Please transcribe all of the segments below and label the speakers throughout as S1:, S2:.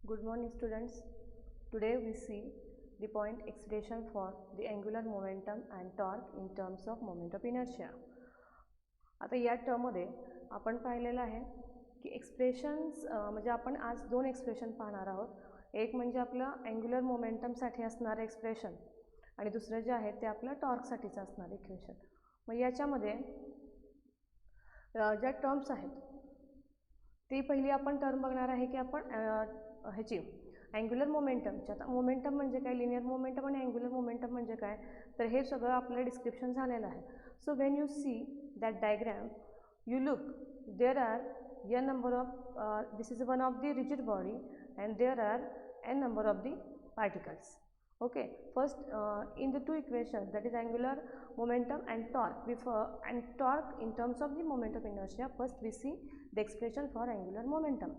S1: Good morning students. Today we see the point expression for the angular momentum and torque in terms of moment of inertia. आता या टर्ममध्ये आपण पाहिलेलं आहे की एक्सप्रेशन्स म्हणजे आपण आज दोन एक्सप्रेशन पाहणार आहोत. एक म्हणजे आपलं अँग्युलर मोमेंटमसाठी असणारं एक्सप्रेशन आणि दुसरं जे आहे ते आपलं टॉर्कसाठीचं असणारं इक्वेशन. मग याच्यामध्ये ज्या टर्म्स आहेत ती पहिली आपण टर्म बघणार आहे की आपण ह्याची अँग्युलर मोमेंटमची. आता मोमेंटम म्हणजे काय, लिनियर मोमेंटम आणि अँग्युलर मोमेंटम म्हणजे काय, तर हे सगळं आपलं डिस्क्रिप्शन झालेलं आहे. So when you see that diagram, you look, there are n number of this is one of the rigid body and there are n number of the particles. Okay, first in the two equations, that is angular momentum and torque, and torque in terms of the moment of inertia, first we see the expression for angular momentum.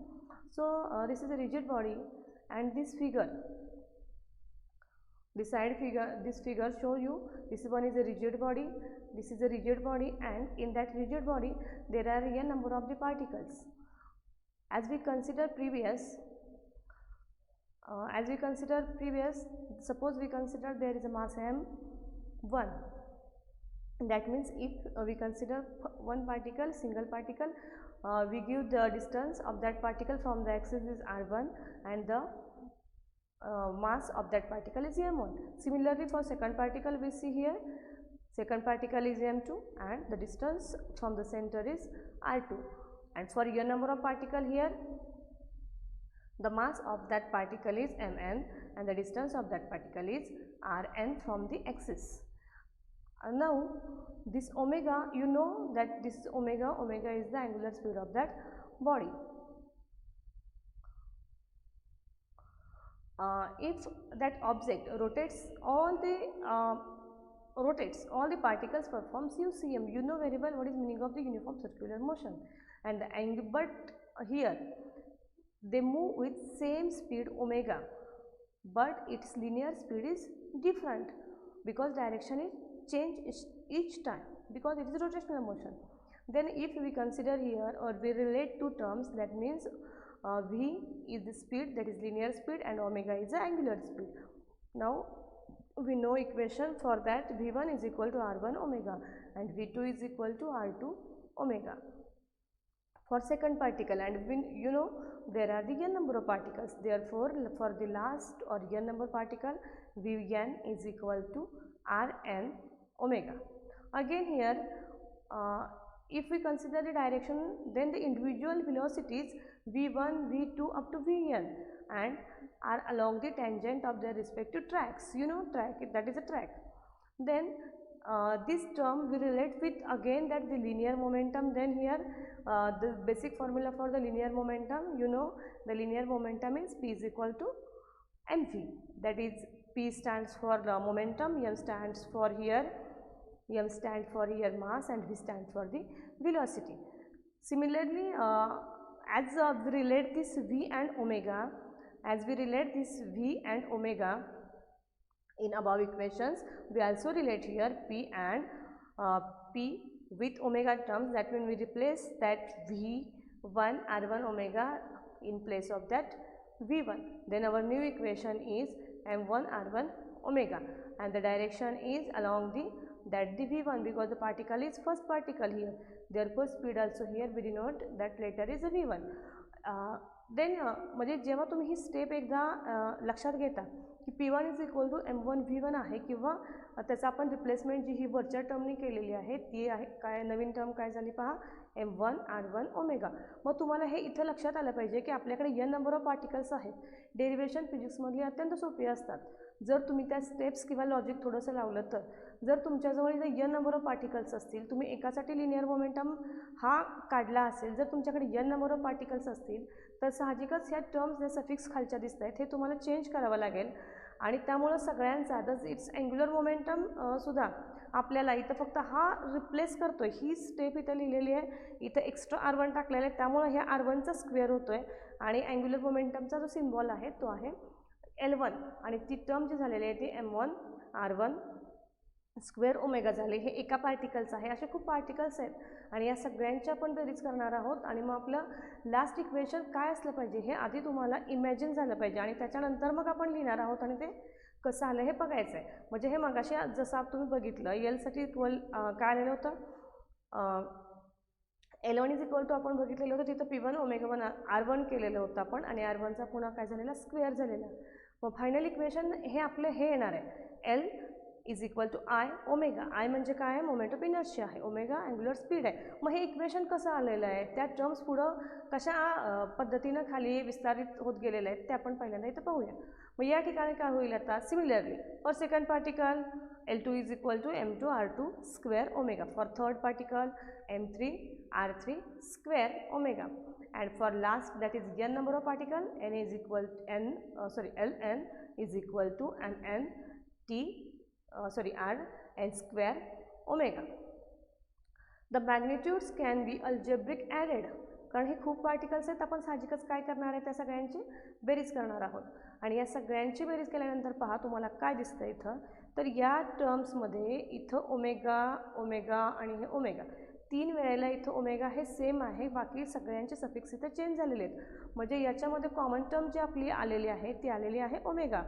S1: So this is a rigid body and this figure, the side figure, this figure show you this one is a rigid body, this is a rigid body, and in that rigid body there are a number of the particles. As we consider previous, suppose we consider there is a mass m1. That means if we consider one particle, single particle, we give the distance of that particle from the axis is r1 and the mass of that particle is m1. Similarly for second particle we see here, second particle is m2 and the distance from the center is r2, and for n number of particle here the mass of that particle is mn and the distance of that particle is rn from the axis. Now this omega, you know that this omega is the angular speed of that body. If that object rotates all the particles performs UCM, you know very well what is meaning of the uniform circular motion, and the angle, but here they move with same speed omega, but its linear speed is different because direction is changed each time because it is rotational motion. Then if we consider here or we relate two terms, that means v is the speed, that is linear speed, and omega is the angular speed. Now we know equation for that, v1 is equal to r1 omega and v2 is equal to r2 omega for second particle, and you know there are the n number of particles, therefore for the last or n number particle vn is equal to rn omega. Again here if we consider the direction, then the individual velocities v1, v2 up to vn and are along the tangent of their respective tracks. You know track, that is a track. Then this term we relate with again that the linear momentum. Then here the basic formula for the linear momentum, you know the linear momentum is p is equal to mv, that is p stands for the momentum, m stands for here mass, and v stands for the velocity. Similarly as we relate this v and omega, in above equations, we also relate here p and p with omega terms. That means we replace that v1 r1 omega in place of that v1. Then our new equation is m1 r1 omega, and the direction is along the v1 because the particle is first particle here, therefore speed also here we denote that letter is v1. Then म्हणजे जेव्हा तुम्ही ही step एकदा लक्षात घेता की p1 is equal to m1 v1 आहे, किंवा त्याचा आपण रिप्लेसमेंट जी ही वरच्या टर्मनी केलेली आहे ती आहे काय, नवीन टर्म काय झाली पहा, m1 r1 ओमेगा. मग तुम्हाला हे इथं लक्षात आलं पाहिजे की आपल्याकडे n नंबर ऑफ पार्टिकल्स आहेत. डेरिवेशन फिजिक्समधली अत्यंत सोपी असतात जर तुम्ही त्या स्टेप्स किंवा लॉजिक थोडंसं लावलं तर. जर तुमच्याजवळ जर n नंबर ऑफ पार्टिकल्स असतील, तुम्ही एकासाठी लिनियर मोमेंटम हा काढला असेल, जर तुमच्याकडे n नंबर ऑफ पार्टिकल्स असतील तर साहजिकच ह्या टर्म्स जे सफिक्स खालच्या दिसत आहेत हे तुम्हाला चेंज करावं लागेल, आणि त्यामुळं सगळ्यांचा दस इट्स अँग्युलर मोमेंटम सुद्धा आपल्याला इथं फक्त हा रिप्लेस करतो आहे. ही स्टेप इथं लिहिलेली आहे, इथं एक्स्ट्रा r1 टाकलेला आहे, त्यामुळं ह्या r1चा स्क्वेअर होतो आहे आणि अँग्युलर मोमेंटमचा जो सिम्बॉल आहे तो आहे L1, आणि ती टर्म जी झालेली आहे ती m1 r1 स्क्वेअर ओमेगा झाले, हे एका पार्टिकलचं आहे. असे खूप पार्टिकल्स आहेत आणि या सगळ्यांची आपण बेरीज करणार आहोत. आणि मग आपलं लास्ट इक्वेशन काय असलं पाहिजे हे आधी तुम्हाला इमॅजिन झालं पाहिजे आणि त्याच्यानंतर मग आपण लिहिणार आहोत आणि ते कसं आलं हे बघायचं आहे. म्हणजे हे मगाशी जसं तुम्ही बघितलं एलसाठी काय आलेलं होतं, L1 इज इक्वल टू आपण बघितलेलं होतं तिथं P1 ओमेगा 1 R1 केलेलं होतं आपण आणि R1चा पुन्हा काय झालेला स्क्वेअर झालेला. मग फायनल इक्वेशन हे आपलं हे येणार आहे L is equal to I omega. I म्हणजे काय आहे, मोमेंट ऑफ इनर्शिया आहे, ओमेगा अँग्युलर स्पीड आहे. मग हे इक्वेशन कसं आलेलं आहे, त्या टर्म्स पुढं कशा पद्धतीनं खाली विस्तारित होत गेलेलं आहेत ते आपण पहिल्यांदा इथं पाहूया. मग या ठिकाणी काय होईल आता, similarly for second particle L2 is equal to M2 R2 square omega. For third particle M3 R3 square omega, and for last that is n number of particle n is equal to Ln is equal to n r n square omega. The magnitudes can be algebraic added, कारण हे खूप particles आहेत, आपण साहजिकच काय करणार आहे त्या सगळ्यांची बेरीज करणार आहोत. आणि या सगळ्यांची बेरीज केल्यानंतर पहा तुम्हाला काय दिसतं इथं, तर या टर्म्समध्ये इथं ओमेगा ओमेगा आणि हे ओमेगा तीन वेळेला इथं ओमेगा हे सेम आहे, बाकी सगळ्यांचे सफिक्स इथं चेंज झालेले आहेत. म्हणजे याच्यामध्ये कॉमन टर्म जी आपली आलेली आहे ती आलेली आहे ओमेगा.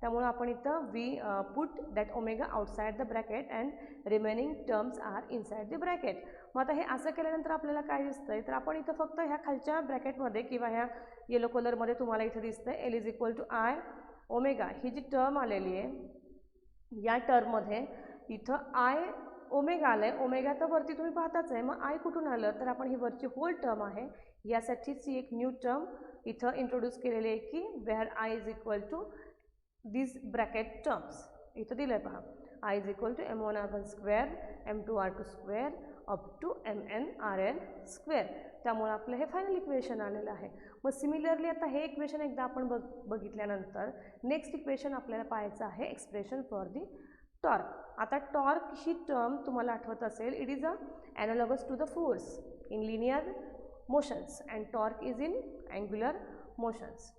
S1: त्यामुळे आपण इथं we put that omega outside the bracket and remaining terms are inside the bracket. मग आता हे असं केल्यानंतर आपल्याला काय दिसतंय, तर आपण इथं फक्त ह्या खालच्या ब्रॅकेटमध्ये किंवा ह्या येलो कलरमध्ये तुम्हाला इथं दिसतंय L is equal to I omega. ही जी टर्म आलेली आहे या टर्ममध्ये इथं आय ओमेगा आलं आहे, ओमेगा तर वरती तुम्ही पाहताच आहे. मग आय कुठून आलं, तर आपण ही वरची होल टर्म आहे यासाठीच ही एक न्यू टर्म इथं इंट्रोड्यूस केलेली आहे की where I is equal to this bracket terms इथं दिलं आहे पहा. I is equal to M1 R1 square M2 R2 square up to MN RN square. त्यामुळे आपलं हे फायनल इक्वेशन आलेलं आहे. मग सिमिलरली आता हे इक्वेशन एकदा आपण बघितल्यानंतर नेक्स्ट इक्वेशन आपल्याला पाहायचं आहे एक्सप्रेशन फॉर दी टॉर्क. आता टॉर्क ही टर्म तुम्हाला आठवत असेल, it is analogous to the force in linear motions and torque is in angular motions.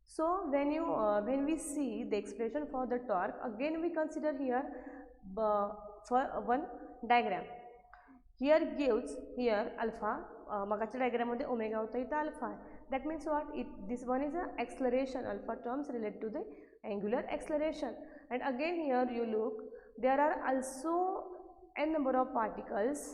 S1: So when we see the expression for the torque, again we consider here for one diagram. Here gives here alpha, मगाच्या diagram मध्ये omega होता, इथं alpha आहे. That means what? This one is a acceleration. Alpha terms relate to the angular acceleration. And again here you look, there are also n number of particles.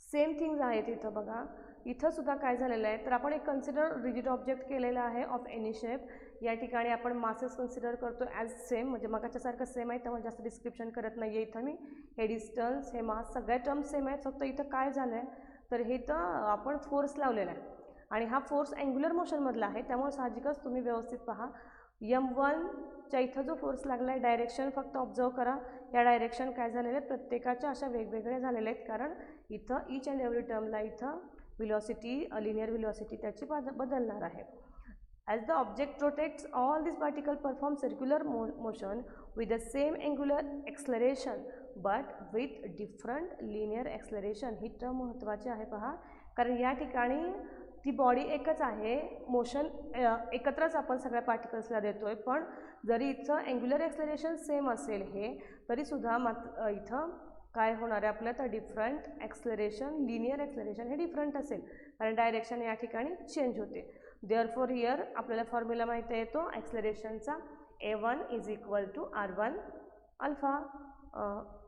S1: Same things आहेत इथं बघा. इथं सुद्धा काय झालेलं आहे, तर आपण एक कन्सिडर रिजिड ऑब्जेक्ट केलेला आहे ऑफ एनी शेप. या ठिकाणी आपण मासेस कन्सिडर करतो ॲज सेम, म्हणजे मगाच्यासारखं सेम आहे, त्यामुळे जास्त डिस्क्रिप्शन करत नाही आहे इथं मी. हे डिस्टन्स हे मास सगळ्या टर्म्स सेम आहेत, फक्त इथं काय झालं आहे तर हे इथं आपण फोर्स लावलेला आहे आणि हा फोर्स अँग्युलर मोशनमधला आहे. त्यामुळे साहजिकच तुम्ही व्यवस्थित पहा, M1च्या इथं जो फोर्स लागला आहे डायरेक्शन फक्त ऑब्झर्व करा. या डायरेक्शन काय झालेले आहेत, प्रत्येकाच्या अशा वेगवेगळ्या झालेल्या आहेत, कारण इथं ईच अँड एव्हरी टर्मला इथं velocity linear velocity त्याची बदलणार आहे. As the object rotates, all these particles perform circular motion with the same angular acceleration but with different linear acceleration. He term महत्त्वाची आहे पहा, कारण या ठिकाणी ती बॉडी एकच आहे, मोशन एकत्रच आपण सगळ्या पार्टिकल्सला देतोय, पण जरी इथं अँग्युलर ॲक्सलरेशन सेम असेल हे तरीसुद्धा इथं काय होणार आहे आपल्या, तर डिफरंट ॲक्सलरेशन लिनियर ॲक्सलरेशन हे डिफरंट असेल, कारण डायरेक्शन या ठिकाणी चेंज होते. देअरफॉर हिअर आपल्याला फॉर्म्युला माहिती येतो ॲक्सलरेशनचा, A1 is equal to R1 alpha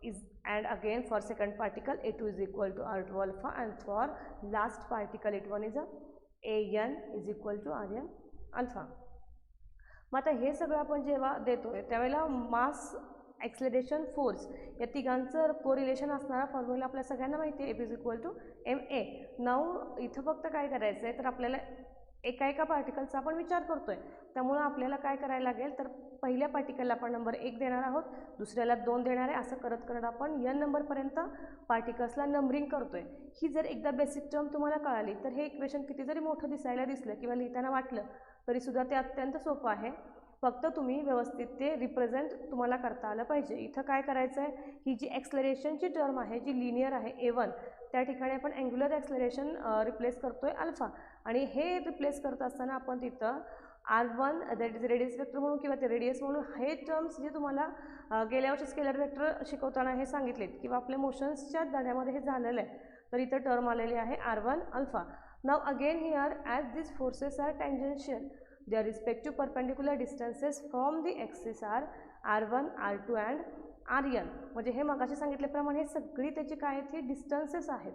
S1: is, and again for second particle A2 is equal to R2 alpha, and for last particle A1 is AN is equal to RN alpha. मग आता हे सगळं आपण जेव्हा देतोय त्यावेळेला मास ॲक्सलरेशन फोर्स या तिघांचं correlation असणारा फॉर्म्युला आपल्या सगळ्यांना माहिती आहे, F is equal to MA. Now इथं फक्त काय करायचं आहे, तर आपल्याला एका पार्टिकलचा आपण विचार करतोय, त्यामुळं आपल्याला काय करायला लागेल, तर पहिल्या पार्टिकलला आपण नंबर 1 देणार आहोत, दुसऱ्याला 2 देणार आहे, असं करत करत आपण n नंबरपर्यंत पार्टिकल्सला नंबरिंग करतोय. ही जर एकदा बेसिक टर्म तुम्हाला कळाली तर हे इक्वेशन किती जरी मोठं दिसायला दिसलं किंवा लिहिताना वाटलं तरीसुद्धा ते अत्यंत सोपं आहे. फक्त तुम्ही व्यवस्थित ते रिप्रेझेंट तुम्हाला करता आलं पाहिजे. इथं काय करायचं आहे, ही जी ॲक्सलरेशनची टर्म आहे जी लिनियर आहे A1, त्या ठिकाणी आपण अँग्युलर ॲक्सलरेशन रिप्लेस करतोय अल्फा, आणि हे रिप्लेस करत असताना आपण तिथं R1 that is radius vector म्हणून किंवा ते रेडियस म्हणून, हे टर्म्स जे तुम्हाला गेल्या वर्षी स्केलर वेक्टर शिकवताना हे सांगितलेत किंवा आपल्या मोशन्सच्या धड्यामध्ये हे झालेलं आहे. तर इथं टर्म आलेली आहे R1 alpha. Now again here as this forces are tangential, their respective perpendicular distances from the axis are R1, R2 and Rn. म्हणजे हे मगाशी सांगितल्याप्रमाणे हे सगळी त्याची काय आहेत, ही डिस्टन्सेस आहेत.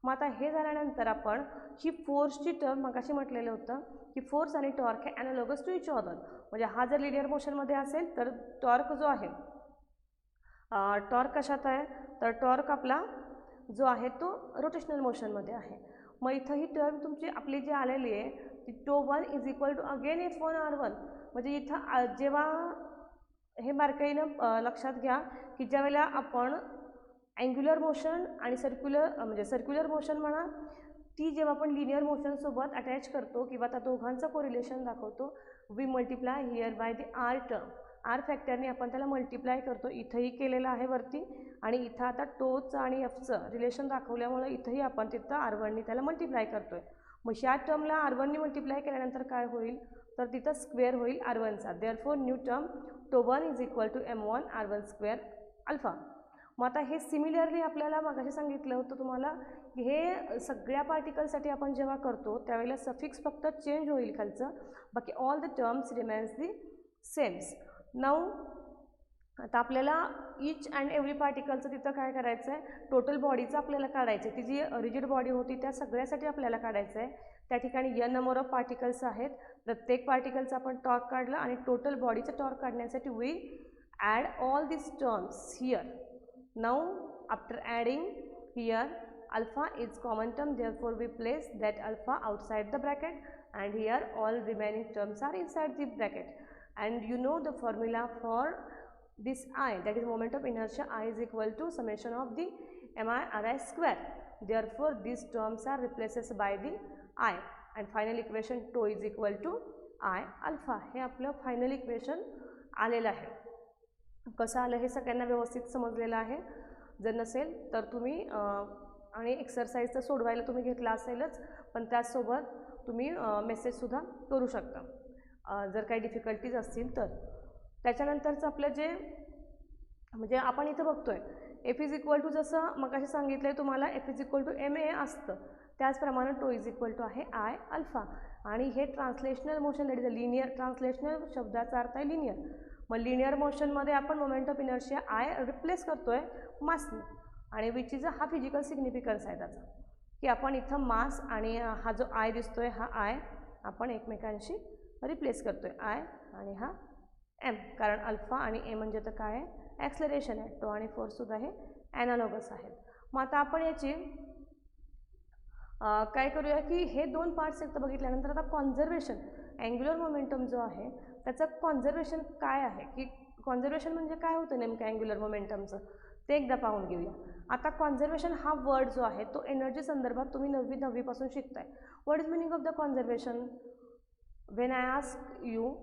S1: मग आता हे झाल्यानंतर आपण ही फोर्सची टर्म मगाशी म्हटलेलं होतं की फोर्स आणि टॉर्क हे ॲनालॉगस टू इच अदर. म्हणजे हा जर लिनियर मोशनमध्ये असेल तर टॉर्क जो आहे, टॉर्क कशात आहे, तर टॉर्क आपला जो आहे तो रोटेशनल मोशनमध्ये आहे. मग इथं ही टर्म तुमची आपली जी आलेली आहे ती τ1 is equal to again F1 R1. म्हणजे इथं जेव्हा हे बारकाईनं लक्षात घ्या की ज्या वेळेला आपण अँग्युलर मोशन आणि सर्क्युलर मोशन म्हणा, ती जेव्हा आपण लिनियर मोशनसोबत अटॅच करतो किंवा त्या दोघांचं कोरिलेशन दाखवतो, we multiply here by the R term. R फॅक्टरने आपण त्याला मल्टिप्लाय करतो. इथंही केलेलं आहे वरती, आणि इथं आता टोचं आणि एफचं रिलेशन दाखवल्यामुळे इथंही आपण तिथं R1नी त्याला मल्टिप्लाय करतो आहे. मग ह्या टर्मला R1नी मल्टिप्लाय केल्यानंतर काय होईल, तर तिथं स्क्वेअर होईल R1चा. Therefore new term τ1 is equal to M1 R1 square alpha. मग आता हे सिमिलरली आपल्याला मगाशी सांगितलं होतं तुम्हाला की हे सगळ्या पार्टिकलसाठी आपण जेव्हा करतो त्यावेळेला सफिक्स फक्त चेंज होईल खालचं, बाकी ऑल द टर्म्स रिमेन्स दी सेम्स. नाऊ आता आपल्याला ईच अँड एव्हरी पार्टिकलचं तिथं काय करायचं आहे, टोटल बॉडीचं आपल्याला काढायचं आहे. ती जी रिजिड बॉडी होती त्या सगळ्यासाठी आपल्याला काढायचं आहे. त्या ठिकाणी n नंबर ऑफ पार्टिकल्स आहेत. प्रत्येक पार्टिकलचं आपण टॉर्क काढलं आणि टोटल बॉडीचं टॉर्क काढण्यासाठी we add all this terms here. Now after adding here alpha is common term, therefore we place that alpha outside the bracket, and here all remaining terms are inside the bracket. And you know the formula for this I, that is moment of inertia, I is equal to summation of the mi ri square. Therefore these terms are replaced by the I, and final equation τ is equal to I alpha. हे आपलं final equation आलेलं आहे. कसं आलं हे सगळ्यांना व्यवस्थित समजलेलं आहे. जर नसेल तर तुम्ही आणि एक्सरसाइज तर सोडवायला तुम्ही घेतला असेलच, पण त्याचसोबत तुम्ही मेसेजसुद्धा करू शकता जर काही डिफिकल्टीज असतील तर. त्याच्यानंतरचं आपलं जे म्हणजे आपण इथं बघतो आहे एफ इज इक्वल टू, जसं मग असे सांगितलं आहे तुम्हाला F is equal to MA असतं, त्याचप्रमाणे τ इज इक्वल टू आहे I अल्फा. आणि हे translational motion, that is a linear, translational शब्दाचा अर्थ आहे लिनियर. मग लिनियर मोशनमध्ये आपण moment of inertia I replace करतो आहे मासने, आणि विच इज हा फिजिकल सिग्निफिकन्स आहे त्याचा, की आपण इथं मास आणि हा जो I दिसतोय हा I आपण एकमेकांशी रिप्लेस करतोय I आणि हा M, कारण अल्फा आणि A म्हणजे तर काय आहे, ॲक्सलरेशन आहे. τ आणि फोर्ससुद्धा हे ॲनालॉगस आहेत. मग आता आपण याची काय करूया की हे दोन पार्ट्स एकदा बघितल्यानंतर आता कॉन्झर्वेशन, अँग्युलर मोमेंटम जो आहे त्याचं कॉन्झर्वेशन काय आहे, की कॉन्झर्वेशन म्हणजे काय होतं नेमकं अँग्युलर मोमेंटमचं ते एकदा पाहून घेऊया. आता कॉन्झर्वेशन हा वर्ड जो आहे तो एनर्जी संदर्भात तुम्ही 9वी-10वीपासून शिकताय. What is meaning of the conservation? When I ask you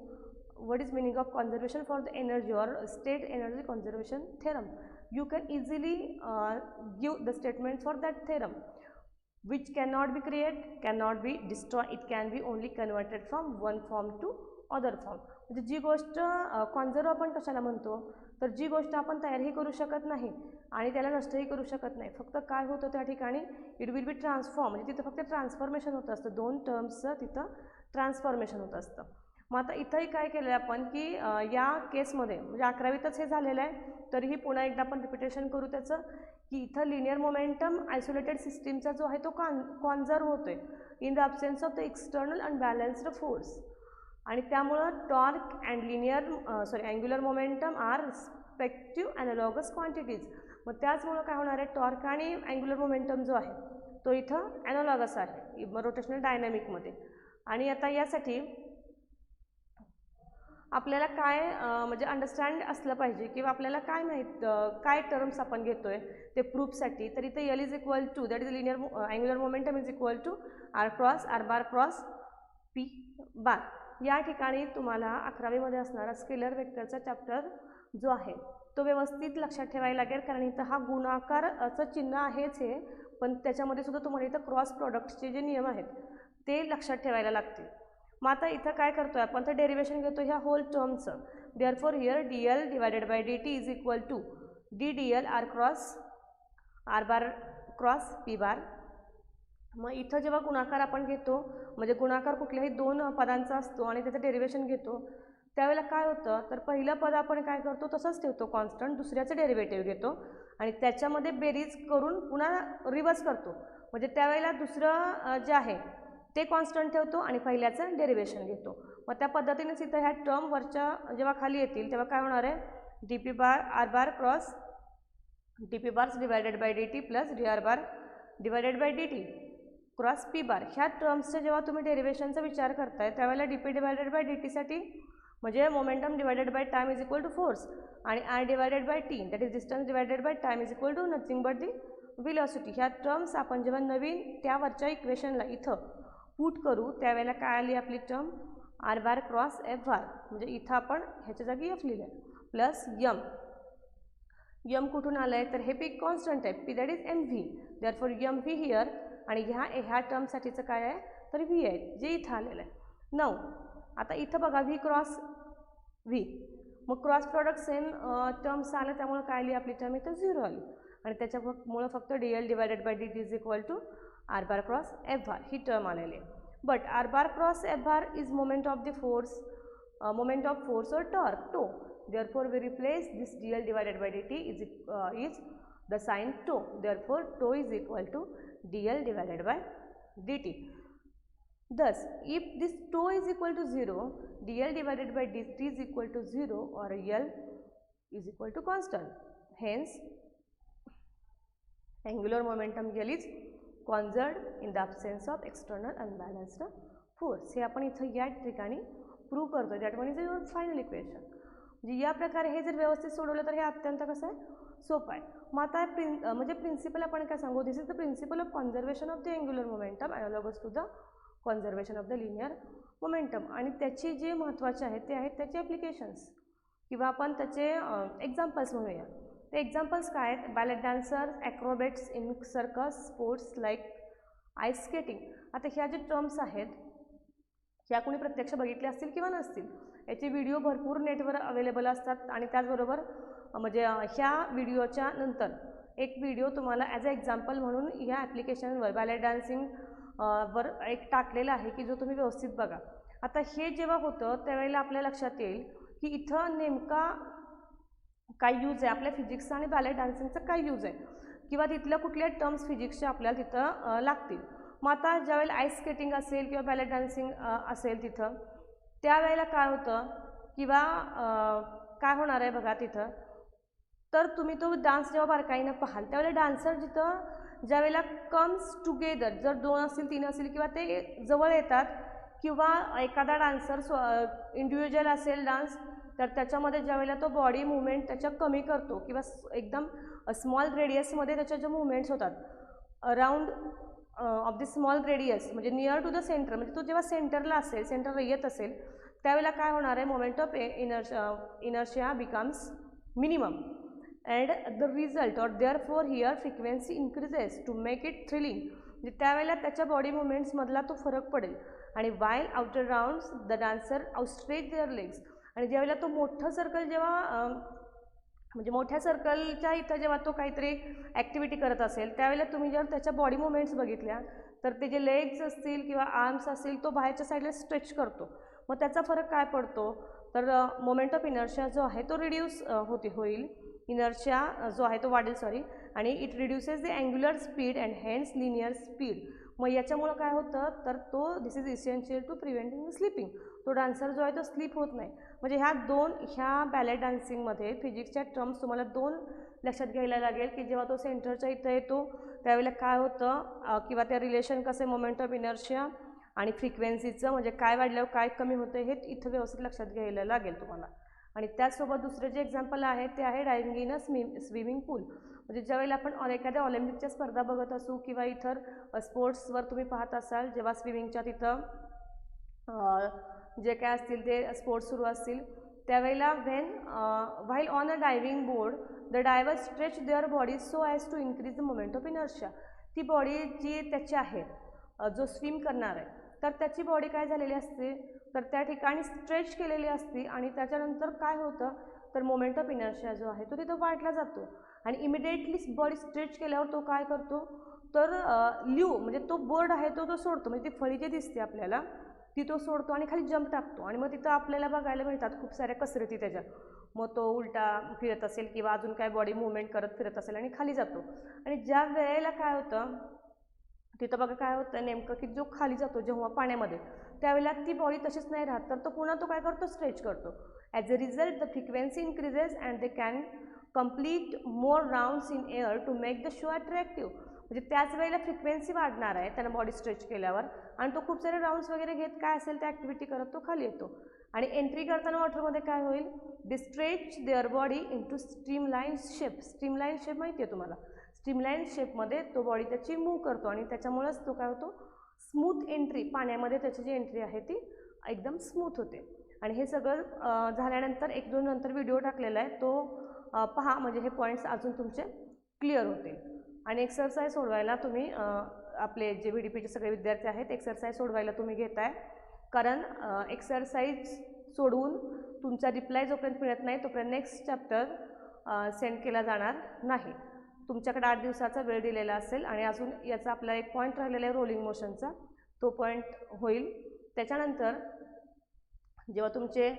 S1: what is meaning of conservation for the energy or state energy conservation theorem, you can easily give the statement for that theorem, which cannot be created, cannot be destroyed, it can be only converted from one form to other form. म्हणजे जी गोष्ट conserve आपण कशाला म्हणतो, तर जी गोष्ट आपण तयारही करू शकत नाही आणि त्याला नष्टही करू शकत नाही, फक्त काय होतं त्या ठिकाणी इट विल बी ट्रान्सफॉर्म, म्हणजे तिथं फक्त ट्रान्सफॉर्मेशन होत असतं, दोन टर्म्सचं तिथं ट्रान्सफॉर्मेशन होत असतं. मग आता इथंही काय केलं आहे आपण की या केसमध्ये म्हणजे 11वीतच हे झालेलं आहे, तरीही पुन्हा एकदा आपण रिपिटेशन करू त्याचं, की इथं लिनियर मोमेंटम आयसोलेटेड सिस्टीमचा जो आहे तो कॉन्झर्व होतो आहे in the absence of the external unbalanced force, आणि त्यामुळं torque and angular momentum are respective analogous quantities. मग त्याचमुळं काय होणार आहे, टॉर्क आणि अँग्युलर मोमेंटम जो आहे तो इथं ॲनालॉगस आहे रोटेशनल डायनॅमिकमध्ये. आणि आता यासाठी आपल्याला काय म्हणजे अंडरस्टँड असलं पाहिजे किंवा आपल्याला काय माहीत काय टर्म्स आपण घेतो आहे ते प्रूफसाठी. तर इथं L is equal to, that is linear angular momentum is equal to R cross R bar cross P bar. या ठिकाणी तुम्हाला 11वीमध्ये असणारा स्केलर वेक्टरचा चॅप्टर जो आहे तो व्यवस्थित लक्षात ठेवायला लागेल, कारण इथं हा गुणाकाराचं चिन्ह आहेच हे, पण त्याच्यामध्ये सुद्धा तुम्हाला इथं क्रॉस प्रॉडक्टचे जे नियम आहेत ते लक्षात ठेवायला लागतील. मग आता इथं काय करतोय आपण, तर डेरिवेशन घेतो ह्या होल टर्मचं. Therefore here DL divided by DT is equal to DDL R bar cross P bar. मग इथं जेव्हा गुणाकार आपण घेतो, म्हणजे गुणाकार कुठल्याही दोन पदांचा असतो आणि त्याचं डेरिवेशन घेतो, त्यावेळेला काय होतं, तर पहिलं पद आपण काय करतो तसंच ठेवतो कॉन्स्टंट, दुसऱ्याचं डेरिव्हेटिव्ह घेतो आणि त्याच्यामध्ये बेरीज करून पुन्हा रिव्हर्स करतो. म्हणजे त्यावेळेला दुसरं जे आहे ते कॉन्स्टंट ठेवतो आणि पहिल्याचं डेरिवेशन घेतो. मग त्या पद्धतीनेच इथं ह्या टर्म वरच्या जेव्हा खाली येतील तेव्हा काय होणार आहे, DP bar R bar cross DP bars divided by DT plus DR bar divided by DT cross P bar. ह्या टर्म्सचं जेव्हा तुम्ही डेरिवेशनचा विचार करताय त्यावेळेला DP डिवायडेड बाय DTसाठी म्हणजे momentum divided by time is equal to force आणि R divided by T that is distance divided by time is equal to nothing but the velocity. ह्या टर्म्स आपण जेव्हा नवीन त्यावरच्या इक्वेशनला इथं पुट करू त्यावेळेला काय आली आपली term, R bar cross F बार, म्हणजे इथं आपण ह्याच्या जागी F लिहिलं प्लस यम कुठून आलं आहे, तर हे पी कॉन्स्टंट आहे, P that is MV. Therefore MV here आणि ह्या टर्मसाठीचं काय आहे, तर V आहे जे इथं आलेलं आहे. 9 आता इथं बघा V क्रॉस V, मग क्रॉस प्रॉडक्ट सेम टर्म्स आलं त्यामुळे काय आली आपली टर्म इथं 0 आली आणि त्याच्यामुळं फक्त DL divided by DT is equal to R bar cross F bar ही टर्म आलेली आहे. But R bar cross F bar is moment of force और टॉर्क टो. Therefore we replace this DL divided by DT is the sign tau. Therefore tau is equal to DL divided by DT. Thus if this tau is equal to 0, DL divided by DT is equal to 0 or L is equal to constant. Hence angular momentum L is conserved in the absence of external unbalanced force. हे आपण इथं या ठिकाणी prove करतो. That one is your final equation. म्हणजे या प्रकारे हे जर व्यवस्थित सोडवलं तर हे अत्यंत कसं आहे, सोपं आहे. मग आता म्हणजे प्रिन्सिपल आपण काय सांगू, this is the principle of conservation of the angular momentum analogous to the conservation of the linear momentum. आणि त्याची जे महत्त्वाचे आहेत ते आहेत त्याचे ॲप्लिकेशन्स किंवा आपण त्याचे एक्झाम्पल्स म्हणूया. ते एक्झाम्पल्स काय आहेत, ballet dancers, acrobats in circus, sports like ice skating. आता ह्या जे टर्म्स आहेत ह्या कोणी प्रत्यक्ष बघितल्या असतील किंवा नसतील, याचे व्हिडिओ भरपूर नेटवर अवेलेबल असतात आणि त्याचबरोबर म्हणजे ह्या व्हिडिओच्या नंतर एक व्हिडिओ तुम्हाला ॲज अ एक्झाम्पल म्हणून ह्या ॲप्लिकेशनवर बॅलेट डान्सिंग वर एक टाकलेला आहे की जो तुम्ही व्यवस्थित बघा. आता हे जेव्हा होतं त्यावेळेला आपल्या लक्षात येईल की इथं नेमका काय यूज आहे, आपल्या फिजिक्सचा आणि बॅलेट डान्सिंगचा काय यूज आहे किंवा तिथल्या कुठल्या टर्म्स फिजिक्सच्या आपल्याला तिथं लागतील. मग आता ज्यावेळेला आईस स्केटिंग असेल किंवा बॅलेट डान्सिंग असेल तिथं त्यावेळेला काय होतं किंवा काय होणार आहे बघा तिथं, तर तुम्ही तो डान्स जेव्हा बारकाईनं पाहाल त्यावेळेला डान्सर जिथं ज्यावेळेला कम्स टुगेदर, जर 2 असतील 3 असतील किंवा ते जवळ येतात किंवा एखादा डान्सर इंडिव्हिज्युअल असेल डान्स तर त्याच्यामध्ये ज्यावेळेला तो बॉडी मुवमेंट त्याच्या कमी करतो किंवा एकदम स्मॉल रेडियसमध्ये त्याच्या ज्या मुवमेंट्स होतात around of the small radius म्हणजे नियर टू द सेंटर, म्हणजे तो जेव्हा सेंटरला असेल, सेंटरला येत असेल त्यावेळेला काय होणार आहे, moment of inertia becomes minimum and the result और therefore here frequency increases to make it thrilling. म्हणजे त्यावेळेला त्याच्या बॉडी मुवमेंट्समधला तो फरक पडेल. आणि while outer rounds the dancer outstretch their legs. आणि ज्यावेळेला तो मोठं सर्कल जेव्हा म्हणजे मोठ्या सर्कलच्या इथं जेव्हा तो काहीतरी ॲक्टिव्हिटी करत असेल त्यावेळेला तुम्ही जर त्याच्या बॉडी मुवमेंट्स बघितल्या तर ते जे लेग्स असतील किंवा आर्म्स असतील तो बाहेरच्या साईडला स्ट्रेच करतो. मग त्याचा फरक काय पडतो, तर मोमेंट ऑफ इनर्शिया जो आहे तो रिड्यूस होईल, इनर्शिया जो आहे तो वाढेल आणि it reduces the angular speed and hence linear speed. मग याच्यामुळं काय होतं, तर तो this is essential to preventing slipping. तो डान्सर जो आहे तो स्लिप होत नाही. म्हणजे ह्या बॅलेट डान्सिंगमध्ये फिजिक्सच्या टर्म्स तुम्हाला 2 लक्षात घ्यायला लागेल की जेव्हा तो सेंटरच्या इथं येतो त्यावेळेला काय होतं किंवा त्या रिलेशन कसं आहे मोमेंट ऑफ इनर्शिया आणि फ्रिक्वेन्सीचं, म्हणजे काय वाढल्यावर काय कमी होतं हे इथं व्यवस्थित लक्षात घ्यायला लागेल तुम्हाला. आणि त्याचसोबत दुसरं जे एक्झाम्पल आहे ते आहे डायव्हिंग इन अ स्विमिंग पूल. म्हणजे ज्यावेळेला आपण एखाद्या ऑलिम्पिकच्या स्पर्धा बघत असू किंवा इतर स्पोर्ट्सवर तुम्ही पाहत असाल जेव्हा स्विमिंगच्या तिथं जे काय असतील ते स्पोर्ट्स सुरू असतील त्यावेळेला while on a diving board the diver stretch their body so as to increase the moment of inertia. ती बॉडी जी त्याची आहे जो स्विम करणार आहे तर त्याची बॉडी काय झालेली असते, तर त्या ठिकाणी स्ट्रेच केलेली असते आणि त्याच्यानंतर काय होतं, तर मोमेंट ऑफ इनर्शिया जो आहे तो तिथं वाढला जातो आणि इमिडिएटली बॉडी स्ट्रेच केल्यावर तो काय करतो, तर लिव म्हणजे तो बर्ड आहे तो सोडतो, म्हणजे ती फळी जी दिसते आपल्याला ती तो सोडतो आणि खाली जंप टाकतो आणि मग तिथं आपल्याला बघायला मिळतात खूप साऱ्या कसरती त्याच्या, मग तो उलटा फिरत असेल किंवा अजून काय बॉडी मुवमेंट करत फिरत असेल आणि खाली जातो. आणि ज्या वेळेला काय होतं तिथं बघा काय होतं नेमकं, की जो खाली जातो जेव्हा पाण्यामध्ये त्यावेळेला ती बॉडी तशीच नाही राहत, तर तो पुन्हा तो काय करतो, स्ट्रेच करतो. As a result the frequency increases and they can complete more rounds in air to make the show attractive. म्हणजे त्याच वेळेला फ्रिक्वेन्सी वाढणार आहे त्यानं बॉडी स्ट्रेच केल्यावर आणि तो खूप सारे राऊंड्स वगैरे घेत काय असेल त्या ॲक्टिव्हिटी करत तो खाली येतो. आणि एंट्री करताना वॉटरमध्ये काय होईल, they stretch their body into streamline shape. Streamline shape माहिती आहे तुम्हाला, स्ट्रीमलाईन शेपमध्ये तो बॉडी त्याची मूव्ह करतो आणि त्याच्यामुळेच तो काय होतो, स्मूथ एंट्री, पाण्यामध्ये त्याची जी एंट्री आहे ती एकदम स्मूथ होते. आणि हे सगळं झाल्यानंतर एक दोन नंतर व्हिडिओ टाकलेला आहे तो पहा, म्हणजे हे पॉईंट्स अजून तुमचे क्लिअर होतील. आणि एक्सरसाइज सोडवायला तुम्ही आपले जे VDPचे सगळे विद्यार्थी आहेत एक्सरसाइज सोडवायला तुम्ही घेताय, कारण एक्सरसाइज सोडवून तुमचा रिप्लाय जोपर्यंत मिळत नाही तोपर्यंत नेक्स्ट चॅप्टर सेंड केला जाणार नाही. तुमच्याकडे 8 दिवसाचा वेळ दिलेला असेल आणि अजून याचा आपला एक पॉईंट राहिलेला आहे रोलिंग मोशनचा, तो पॉईंट होईल. त्याच्यानंतर जेव्हा तुमचे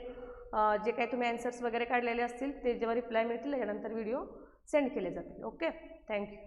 S1: जे काही तुम्ही ॲन्सर्स वगैरे काढलेले असतील ते जेव्हा रिप्लाय मिळतील त्याच्यानंतर व्हिडिओ सेंड केले जातील. Okay, thank you.